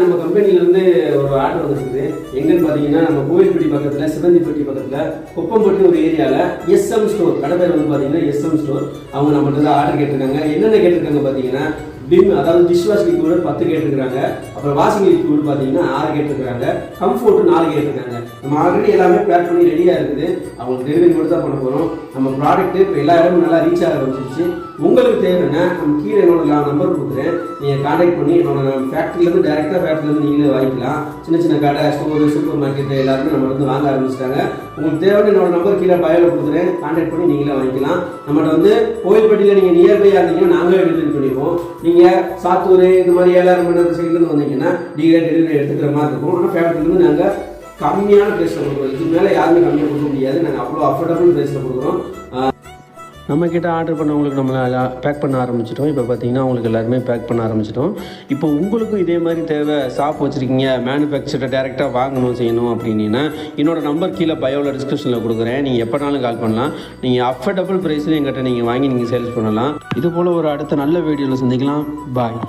நம்ம கம்பெனில வந்து ஒரு ஆர்டர் வந்துருக்குது. எங்கன்னு பாத்தீங்கன்னா நம்ம கோவில்பட்டி பக்கத்துல சிவந்திப்பட்டி பக்கத்துல குப்பம்பட்டி ஒரு ஏரியால SM ஸ்டோர் கடை பேர் வந்து பாத்தீங்கன்னா SM ஸ்டோர். அவங்க நம்மகிட்ட வந்து ஆர்டர் கேட்டிருக்காங்க. என்னென்ன கேட்டிருக்காங்க பாத்தீங்கன்னா பிம் அதாவது டிஷ் வாஷ் லிக்விட் 10 கேட்டிருக்காங்க. அப்புறம் வாஷிங் லிக்விட் பாத்தீங்கன்னா 6 கேட்டிருக்காங்க. கம்ஃபோர்ட் 4 கேட்டிருக்காங்க. நம்ம ஆல்ரெடி எல்லாமே பேக் பண்ணி ரெடியா இருக்குது. அவங்களுக்கு டெலிவரி மட்டும் தான் பண்ண போறோம். நம்ம ப்ராடக்ட் இப்போ எல்லா இடமும் நல்லா ரீச் ஆக ஆரம்பிச்சிருச்சு. உங்களுக்கு தேவைன்னா நம்ம கீழே என்னோட நம்பர் கொடுக்குறேன். நீங்க கான்டாக்ட் பண்ணி என்னோட ஃபேக்டரியிலேருந்து டேரெக்டாக ஃபேக்டரியிலேருந்து நீங்களே வாங்கிக்கலாம். சின்ன சின்ன கடை ஸ்டோர் சூப்பர் மார்க்கெட் எல்லாருமே நம்ம வந்து வாங்க ஆரம்பிச்சிட்டாங்க. உங்களுக்கு தேவையான என்னோட நம்பர் கீழே பயோவில் கொடுக்குறேன். கான்டாக்ட் பண்ணி நீங்களே வாங்கிக்கலாம். நம்மகிட்ட வந்து கோயில்பட்டியில் நீங்கள் நியர்பையாக இருந்தீங்கன்னா நாங்களே டெலிவரி பண்ணிப்போம். நீங்கள் சாத்தூர் இந்த மாதிரி 7,000 மணி நேரம் சைட்லேருந்து வந்தீங்கன்னா நீங்கள் டெலிவரி எடுத்துக்கிற மாதிரி இருக்கும். ஆனால் ஃபேக்டரியிலேருந்து நாங்கள் கம்மியான ப்ரைஸில் கொடுக்குறோம். இதுக்கு மேலே யாருமே கம்மியாக கொடுக்க முடியாது. நாங்கள் அவ்வளோ அஃபோர்டபுள் ப்ரைஸில் கொடுக்குறோம். நம்மக்கிட்ட ஆர்டர் பண்ணவங்களுக்கு நம்மளை பேக் பண்ண ஆரம்பிச்சிட்டோம். இப்போ பார்த்தீங்கன்னா உங்களுக்கு எல்லாருமே பேக் பண்ண ஆரம்பிச்சிட்டோம். இப்போ உங்களுக்கும் இதே மாதிரி தேவை, ஷாப் வச்சுருக்கீங்க, மேனுஃபேக்சரை டேரெக்டாக வாங்கணும் செய்யணும் அப்படின்னா என்னோட நம்பர் கீழே பயோவில் டிஸ்கிரிப்ஷனில் கொடுக்குறேன். நீங்கள் எப்போனாலும் கால் பண்ணலாம். நீங்கள் அஃபோர்டபுள் ப்ரைஸில் எங்கிட்ட நீங்கள் வாங்கி நீங்கள் சேல்ஸ் பண்ணலாம். இது போல் ஒரு அடுத்த நல்ல வீடியோவில் சந்திக்கலாம். பாய்.